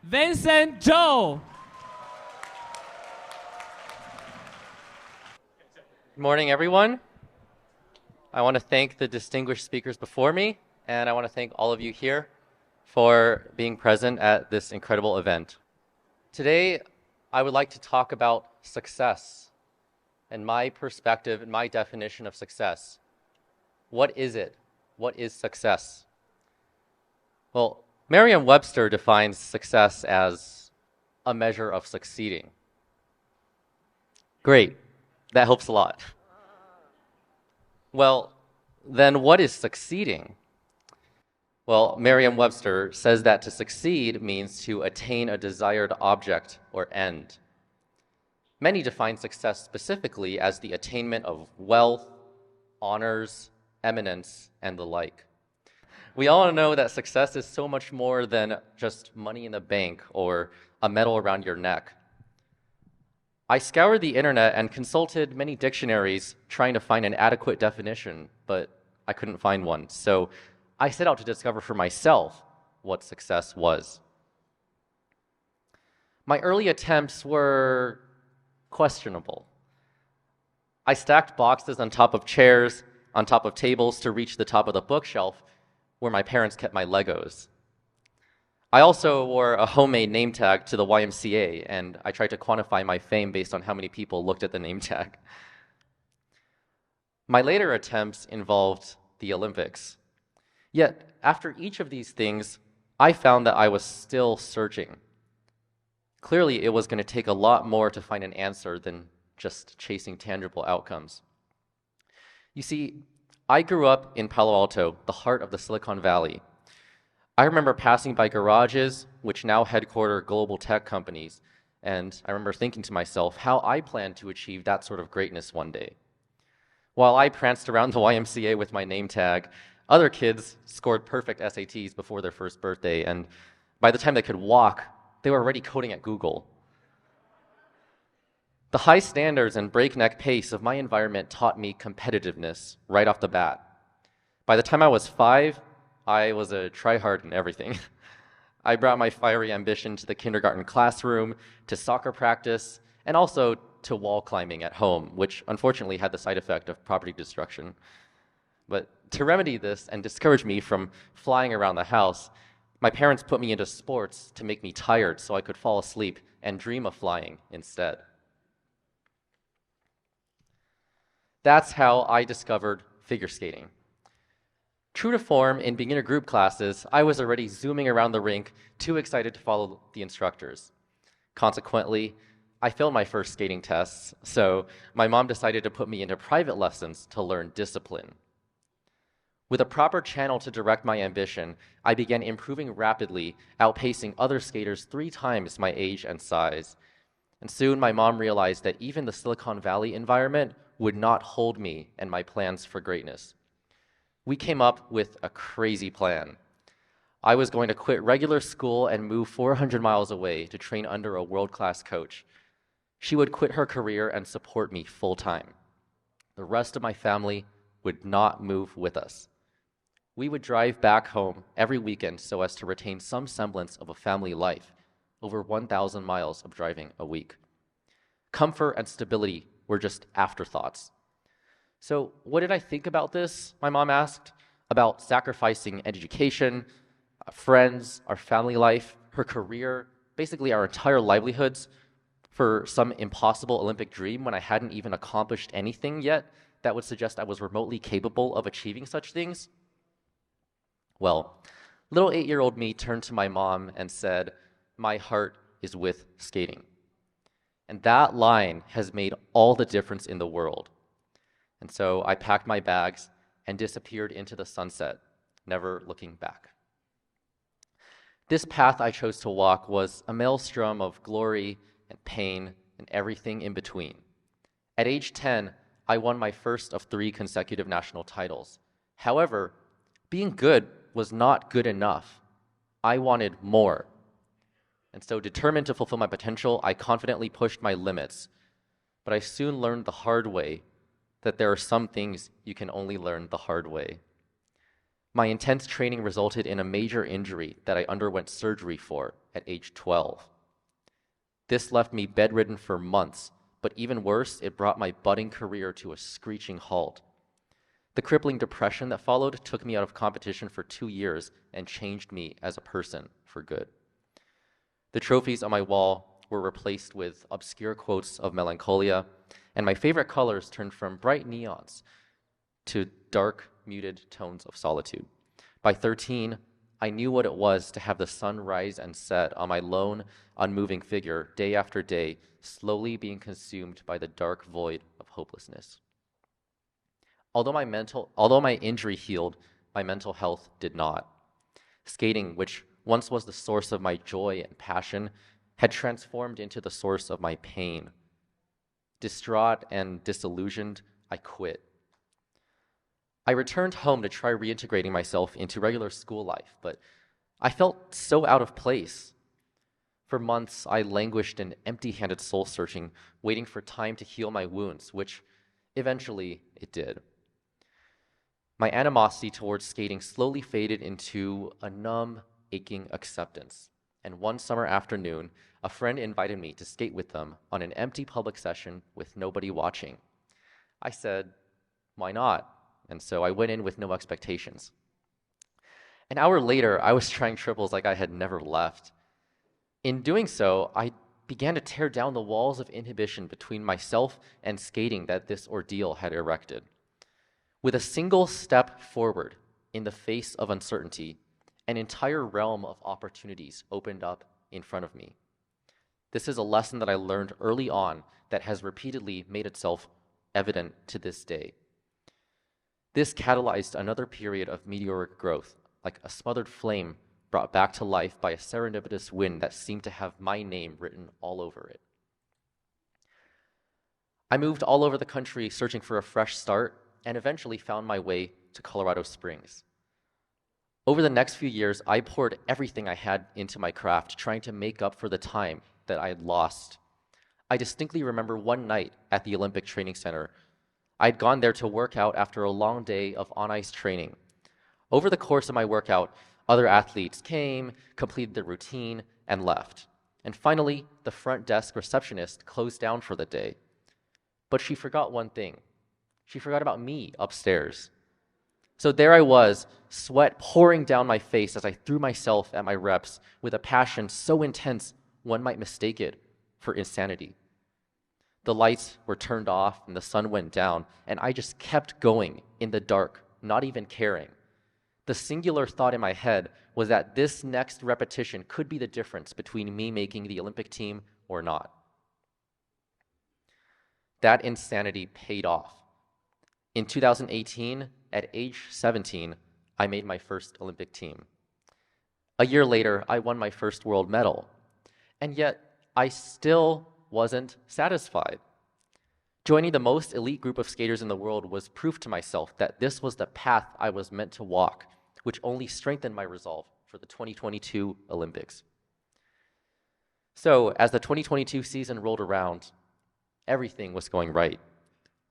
Vincent, Zhou. Good morning, everyone. I want to thank the distinguished speakers before me, and I want to thank all of you here for being present at this incredible event. Today, I would like to talk about success and my perspective and my definition of success. What is it? What is success? Well, Merriam-Webster defines success as a measure of succeeding. Great. That helps a lot. Well, then what is succeeding? Well, Merriam-Webster says that to succeed means to attain a desired object or end. Many define success specifically as the attainment of wealth, honors, eminence, and the like. We all know that success is so much more than just money in the bank or a medal around your neck. I scoured the internet and consulted many dictionaries trying to find an adequate definition, but I couldn't find one. So I set out to discover for myself what success was. My early attempts were questionable. I stacked boxes on top of chairs, on top of tables to reach the top of the bookshelf where my parents kept my Legos. I also wore a homemade name tag to the YMCA, and I tried to quantify my fame based on how many people looked at the name tag. My later attempts involved the Olympics. Yet, after each of these things, I found that I was still searching. Clearly, it was going to take a lot more to find an answer than just chasing tangible outcomes. You see, I grew up in Palo Alto, the heart of the Silicon Valley. I remember passing by garages, which now headquarter global tech companies, and I remember thinking to myself how I plan to achieve that sort of greatness one day. While I pranced around the YMCA with my name tag, other kids scored perfect SATs before their first birthday, and by the time they could walk, they were already coding at Google. The high standards and breakneck pace of my environment taught me competitiveness right off the bat. By the time I was 5, I was a tryhard in everything. I brought my fiery ambition to the kindergarten classroom, to soccer practice, and also to wall climbing at home, which unfortunately had the side effect of property destruction. But to remedy this and discourage me from flying around the house, my parents put me into sports to make me tired so I could fall asleep and dream of flying instead. That's how I discovered figure skating. True to form, in beginner group classes, I was already zooming around the rink, too excited to follow the instructors. Consequently, I failed my first skating tests, so my mom decided to put me into private lessons to learn discipline. With a proper channel to direct my ambition, I began improving rapidly, outpacing other skaters 3 times my age and size. And soon my mom realized that even the Silicon Valley environment would not hold me and my plans for greatness. We came up with a crazy plan. I was going to quit regular school and move 400 miles away to train under a world-class coach. She would quit her career and support me full-time. The rest of my family would not move with us. We would drive back home every weekend so as to retain some semblance of a family life, over 1,000 miles of driving a week. Comfort and stability were just afterthoughts. So what did I think about this? My mom asked. About sacrificing education, friends, our family life, her career, basically our entire livelihoods for some impossible Olympic dream when I hadn't even accomplished anything yet that would suggest I was remotely capable of achieving such things? Well, little 8-year-old me turned to my mom and said, "My heart is with skating." And that line has made all the difference in the world. And so I packed my bags and disappeared into the sunset, never looking back. This path I chose to walk was a maelstrom of glory and pain and everything in between. At age 10, I won my first of 3 consecutive national titles. However, being good was not good enough. I wanted more. And so determined to fulfill my potential, I confidently pushed my limits. But I soon learned the hard way that there are some things you can only learn the hard way. My intense training resulted in a major injury that I underwent surgery for, at age 12. This left me bedridden for months, but even worse, it brought my budding career to a screeching halt. The crippling depression that followed took me out of competition for 2 years and changed me as a person for good. The trophies on my wall were replaced with obscure quotes of melancholia, and my favorite colors turned from bright neons to dark, muted tones of solitude. By 13, I knew what it was to have the sun rise and set on my lone, unmoving figure day after day, slowly being consumed by the dark void of hopelessness. Although my injury healed, my mental health did not. Skating, which once was the source of my joy and passion, had transformed into the source of my pain. Distraught and disillusioned, I quit. I returned home to try reintegrating myself into regular school life, but I felt so out of place. For months, I languished in empty-handed soul-searching, waiting for time to heal my wounds, which eventually it did. My animosity towards skating slowly faded into a numb, aching acceptance. And one summer afternoon, a friend invited me to skate with them on an empty public session with nobody watching. I said, why not? And so I went in with no expectations. An hour later, I was trying triples like I had never left. In doing so, I began to tear down the walls of inhibition between myself and skating that this ordeal had erected. With a single step forward in the face of uncertainty, an entire realm of opportunities opened up in front of me. This is a lesson that I learned early on that has repeatedly made itself evident to this day. This catalyzed another period of meteoric growth, like a smothered flame brought back to life by a serendipitous wind that seemed to have my name written all over it. I moved all over the country searching for a fresh start and eventually found my way to Colorado Springs. Over the next few years, I poured everything I had into my craft, trying to make up for the time that I had lost. I distinctly remember one night at the Olympic Training Center. I'd gone there to work out after a long day of on-ice training. Over the course of my workout, other athletes came, completed their routine, and left. And finally, the front desk receptionist closed down for the day. But she forgot one thing. She forgot about me upstairs. So there I was, sweat pouring down my face as I threw myself at my reps with a passion so intense one might mistake it for insanity. The lights were turned off and the sun went down, and I just kept going in the dark, not even caring. The singular thought in my head was that this next repetition could be the difference between me making the Olympic team or not. That insanity paid off. In 2018, at age 17, I made my first Olympic team. A year later, I won my first world medal. And yet, I still wasn't satisfied. Joining the most elite group of skaters in the world was proof to myself that this was the path I was meant to walk, which only strengthened my resolve for the 2022 Olympics. So, as the 2022 season rolled around, everything was going right.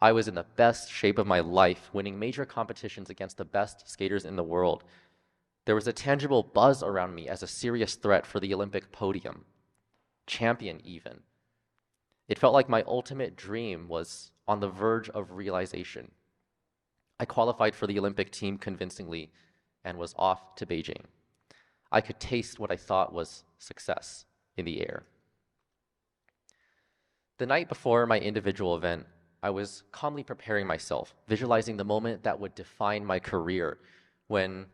I was in the best shape of my life, winning major competitions against the best skaters in the world. There was a tangible buzz around me as a serious threat for the Olympic podium. Champion, even. It felt like my ultimate dream was on the verge of realization. I qualified for the Olympic team convincingly and was off to Beijing. I could taste what I thought was success in the air. The night before my individual event, I was calmly preparing myself, visualizing the moment that would define my career, when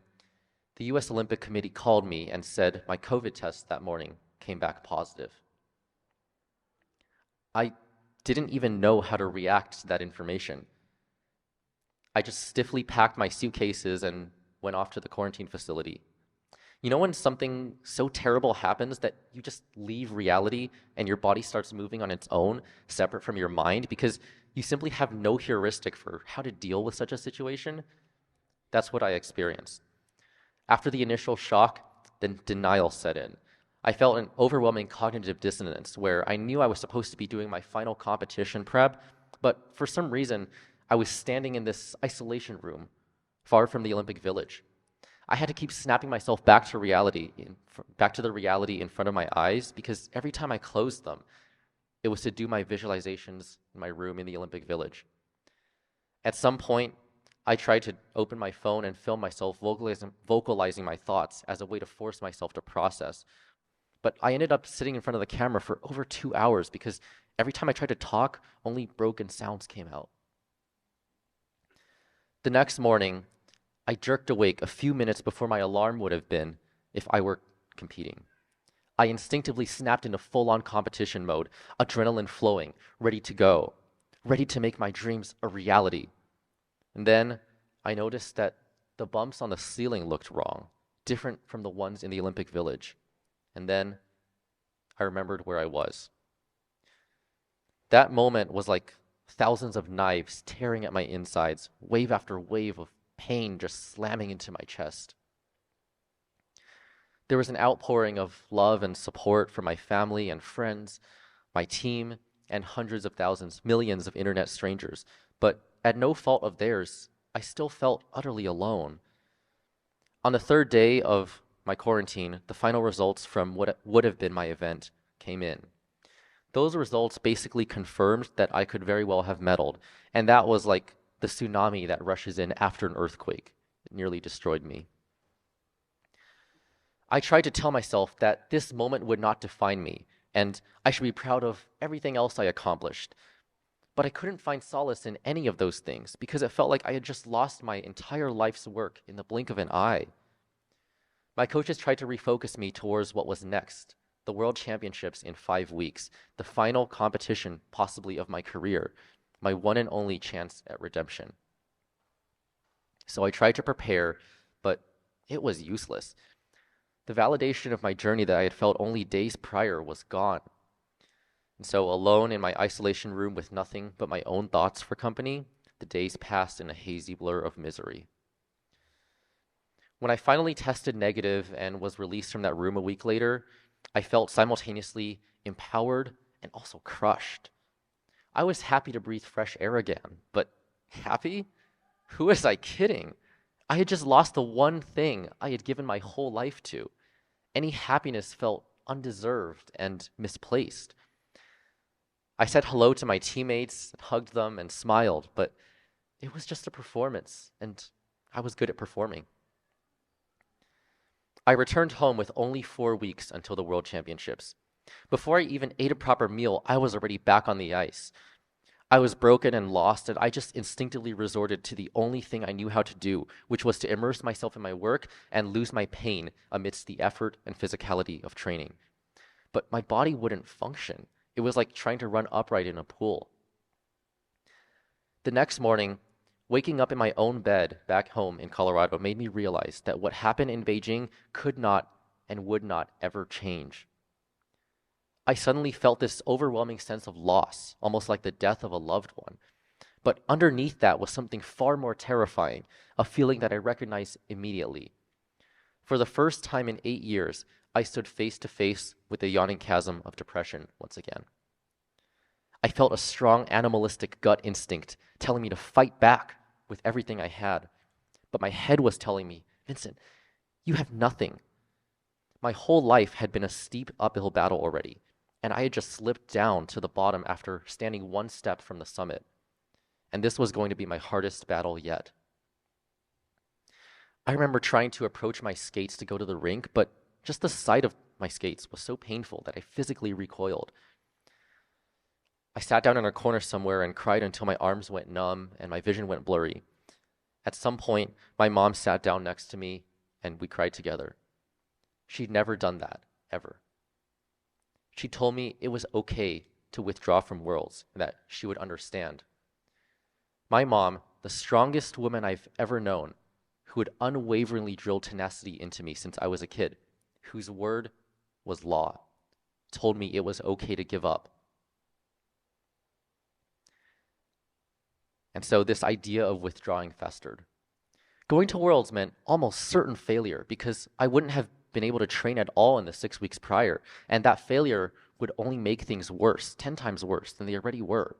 the US Olympic Committee called me and said my COVID test that morning came back positive. I didn't even know how to react to that information. I just stiffly packed my suitcases and went off to the quarantine facility. You know when something so terrible happens that you just leave reality and your body starts moving on its own, separate from your mind, because you simply have no heuristic for how to deal with such a situation? That's what I experienced. After the initial shock, then denial set in. I felt an overwhelming cognitive dissonance where I knew I was supposed to be doing my final competition prep, but for some reason, I was standing in this isolation room, far from the Olympic Village. I had to keep snapping myself back to back to the reality in front of my eyes, because every time I closed them, it was to do my visualizations in my room in the Olympic Village. At some point, I tried to open my phone and film myself vocalizing my thoughts as a way to force myself to process. But I ended up sitting in front of the camera for over 2 hours because every time I tried to talk, only broken sounds came out. The next morning, I jerked awake a few minutes before my alarm would have been if I were competing. I instinctively snapped into full-on competition mode, adrenaline flowing, ready to go, ready to make my dreams a reality. And then I noticed that the bumps on the ceiling looked wrong, different from the ones in the Olympic Village. And then I remembered where I was. That moment was like thousands of knives tearing at my insides, wave after wave of pain just slamming into my chest. There was an outpouring of love and support from my family and friends, my team, and hundreds of thousands, millions of internet strangers. But at no fault of theirs, I still felt utterly alone. On the third day of my quarantine, the final results from what would have been my event came in. Those results basically confirmed that I could very well have medaled, and that was like the tsunami that rushes in after an earthquake. It nearly destroyed me. I tried to tell myself that this moment would not define me, and I should be proud of everything else I accomplished. But I couldn't find solace in any of those things because it felt like I had just lost my entire life's work in the blink of an eye. My coaches tried to refocus me towards what was next, the World Championships in 5 weeks, the final competition possibly of my career, my one and only chance at redemption. So I tried to prepare, but it was useless. The validation of my journey that I had felt only days prior was gone. And so, alone in my isolation room with nothing but my own thoughts for company, the days passed in a hazy blur of misery. When I finally tested negative and was released from that room a week later, I felt simultaneously empowered and also crushed. I was happy to breathe fresh air again, but happy? Who was I kidding? I had just lost the one thing I had given my whole life to. Any happiness felt undeserved and misplaced. I said hello to my teammates, hugged them, and smiled, but it was just a performance, and I was good at performing. I returned home with only 4 weeks until the World Championships. Before I even ate a proper meal, I was already back on the ice. I was broken and lost, and I just instinctively resorted to the only thing I knew how to do, which was to immerse myself in my work and lose my pain amidst the effort and physicality of training. But my body wouldn't function. It was like trying to run upright in a pool. The next morning, waking up in my own bed back home in Colorado made me realize that what happened in Beijing could not and would not ever change. I suddenly felt this overwhelming sense of loss, almost like the death of a loved one. But underneath that was something far more terrifying, a feeling that I recognized immediately. For the first time in 8 years, I stood face to face with the yawning chasm of depression once again. I felt a strong animalistic gut instinct telling me to fight back with everything I had. But my head was telling me, Vincent, you have nothing. My whole life had been a steep uphill battle already, and I had just slipped down to the bottom after standing one step from the summit. And this was going to be my hardest battle yet. I remember trying to approach my skates to go to the rink, but just the sight of my skates was so painful that I physically recoiled. I sat down in a corner somewhere and cried until my arms went numb and my vision went blurry. At some point, my mom sat down next to me and we cried together. She'd never done that, ever. She told me it was okay to withdraw from Worlds and that she would understand. My mom, the strongest woman I've ever known, who had unwaveringly drilled tenacity into me since I was a kid, whose word was law, told me it was okay to give up. And so this idea of withdrawing festered. Going to Worlds meant almost certain failure because I wouldn't have been able to train at all in the 6 weeks prior, and that failure would only make things worse, 10 times worse than they already were.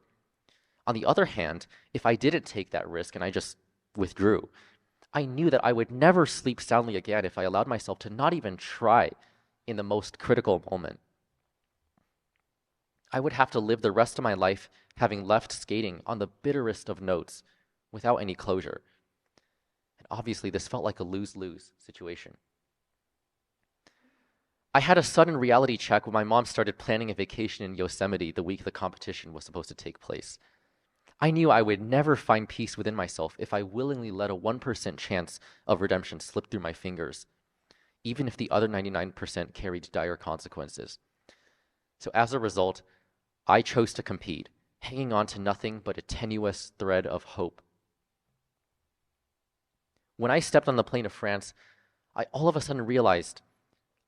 On the other hand, if I didn't take that risk and I just withdrew, I knew that I would never sleep soundly again if I allowed myself to not even try in the most critical moment. I would have to live the rest of my life having left skating on the bitterest of notes without any closure. And obviously, this felt like a lose-lose situation. I had a sudden reality check when my mom started planning a vacation in Yosemite the week the competition was supposed to take place. I knew I would never find peace within myself if I willingly let a 1% chance of redemption slip through my fingers, even if the other 99% carried dire consequences. So as a result, I chose to compete, hanging on to nothing but a tenuous thread of hope. When I stepped on the plane to France, I all of a sudden realized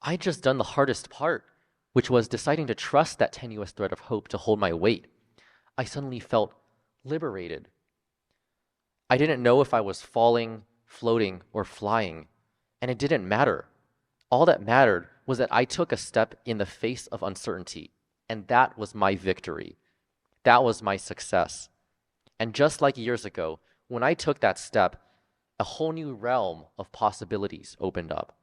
I'd just done the hardest part, which was deciding to trust that tenuous thread of hope to hold my weight. I suddenly felt liberated. I didn't know if I was falling, floating, or flying, and it didn't matter. All that mattered was that I took a step in the face of uncertainty, and that was my victory. That was my success. And just like years ago, when I took that step, a whole new realm of possibilities opened up.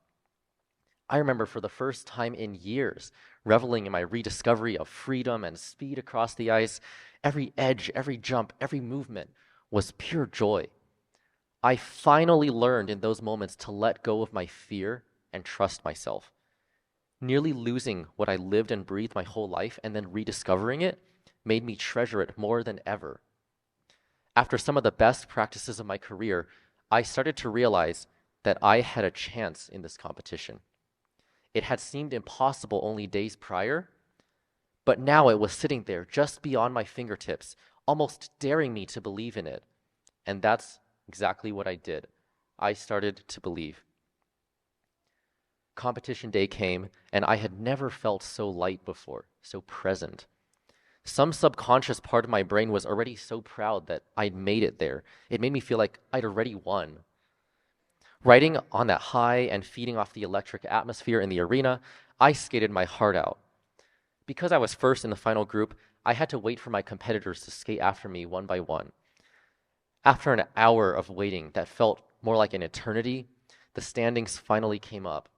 I remember for the first time in years, reveling in my rediscovery of freedom and speed across the ice. Every edge, every jump, every movement was pure joy. I finally learned in those moments to let go of my fear and trust myself. Nearly losing what I lived and breathed my whole life and then rediscovering it made me treasure it more than ever. After some of the best practices of my career, I started to realize that I had a chance in this competition. It had seemed impossible only days prior, but now it was sitting there just beyond my fingertips, almost daring me to believe in it. And that's exactly what I did. I started to believe. Competition day came, and I had never felt so light before, so present. Some subconscious part of my brain was already so proud that I'd made it there. It made me feel like I'd already won. Riding on that high and feeding off the electric atmosphere in the arena, I skated my heart out. Because I was first in the final group, I had to wait for my competitors to skate after me one by one. After an hour of waiting that felt more like an eternity, the standings finally came up.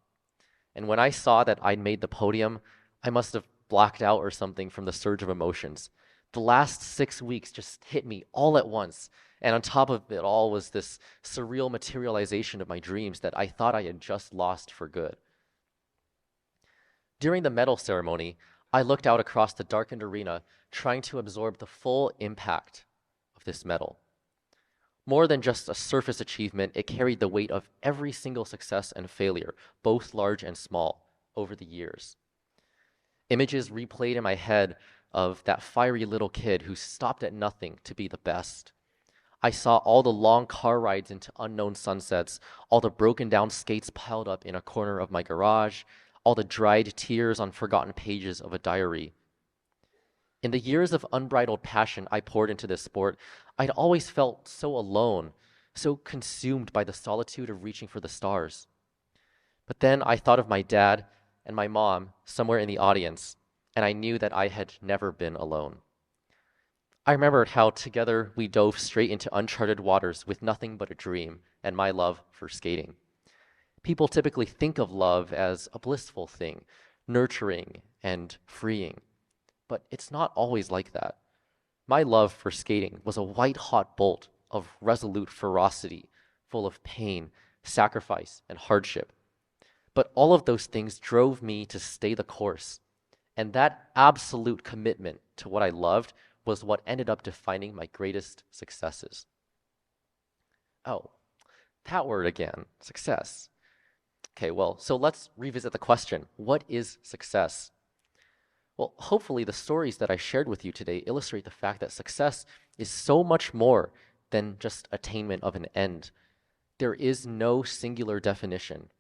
And when I saw that I'd made the podium, I must have blacked out or something from the surge of emotions. The last 6 weeks just hit me all at once. And on top of it all was this surreal materialization of my dreams that I thought I had just lost for good. During the medal ceremony, I looked out across the darkened arena, trying to absorb the full impact of this medal. More than just a surface achievement, it carried the weight of every single success and failure, both large and small, over the years. Images replayed in my head of that fiery little kid who stopped at nothing to be the best. I saw all the long car rides into unknown sunsets, all the broken down skates piled up in a corner of my garage, all the dried tears on forgotten pages of a diary. In the years of unbridled passion I poured into this sport, I'd always felt so alone, so consumed by the solitude of reaching for the stars. But then I thought of my dad and my mom somewhere in the audience, and I knew that I had never been alone. I remembered how together we dove straight into uncharted waters with nothing but a dream and my love for skating. People typically think of love as a blissful thing, nurturing and freeing. But it's not always like that. My love for skating was a white-hot bolt of resolute ferocity, full of pain, sacrifice, and hardship. But all of those things drove me to stay the course. And that absolute commitment to what I loved was what ended up defining my greatest successes. Oh, that word again, success. Okay, well, so let's revisit the question. What is success? Well, hopefully the stories that I shared with you today illustrate the fact that success is so much more than just attainment of an end. There is no singular definition.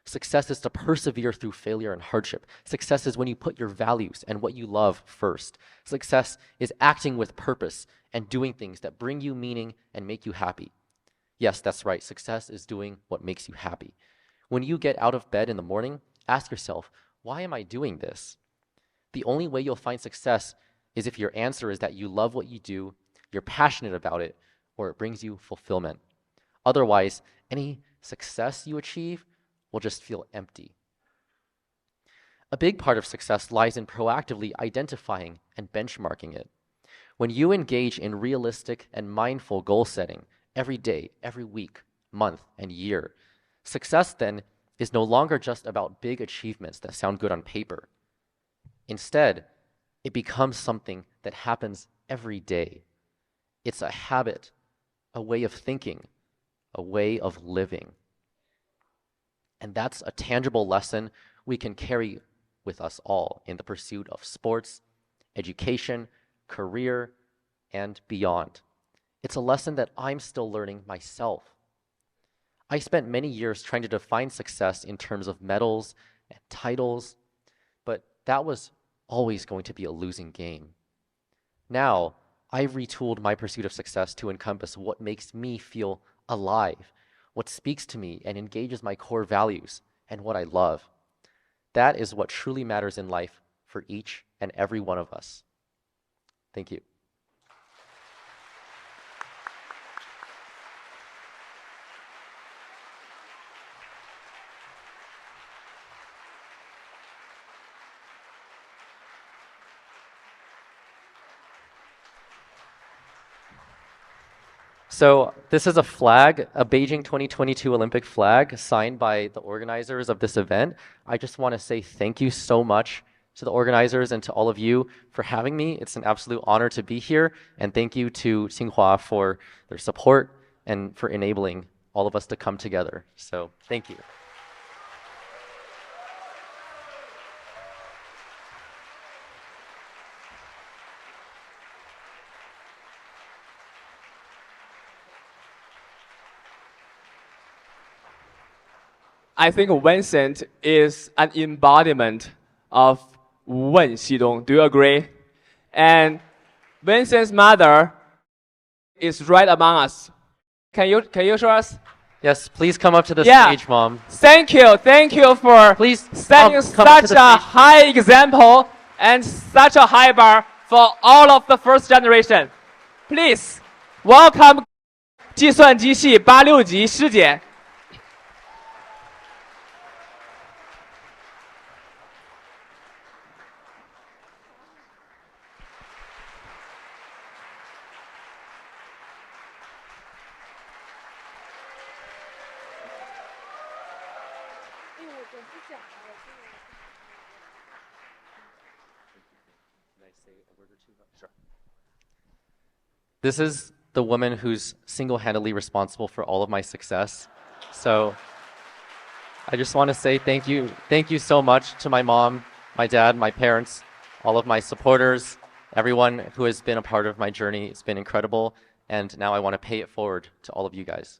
Success is to persevere through failure and hardship. Success is when you put your values and what you love first. Success is acting with purpose and doing things that bring you meaning and make you happy. Yes, that's right. Success is doing what makes you happy. When you get out of bed in the morning, ask yourself, why am I doing this? The only way you'll find success is if your answer is that you love what you do, you're passionate about it, or it brings you fulfillment. Otherwise, any success you achieve will just feel empty. A big part of success lies in proactively identifying and benchmarking it. When you engage in realistic and mindful goal setting every day, every week, month, and year, success then is no longer just about big achievements that sound good on paper. Instead, it becomes something that happens every day. It's a habit, a way of thinking, a way of living. And that's a tangible lesson we can carry with us all in the pursuit of sports, education, career, and beyond. It's a lesson that I'm still learning myself. I spent many years trying to define success in terms of medals and titles, but that was always going to be a losing game. Now, I've retooled my pursuit of success to encompass what makes me feel alive, what speaks to me and engages my core values, and what I love. That is what truly matters in life for each and every one of us. Thank you. So this is a flag, a Beijing 2022 Olympic flag signed by the organizers of this event. I just want to say thank you so much to the organizers and to all of you for having me. It's an absolute honor to be here. And thank you to Tsinghua for their support and for enabling all of us to come together. So thank you. I think Vincent is an embodiment of Wen Xidong. Do you agree? And Vincent's mother is right among us. Can you show us? Yes, please come up to the stage, Mom. Thank you for please setting such a high example and such a high bar for all of the first generation. Please welcome 计算机系86级师姐。This is the woman who's single-handedly responsible for all of my success. So I just want to say thank you. Thank you so much to my mom, my dad, my parents, all of my supporters, everyone who has been a part of my journey. It's been incredible. And now I want to pay it forward to all of you guys.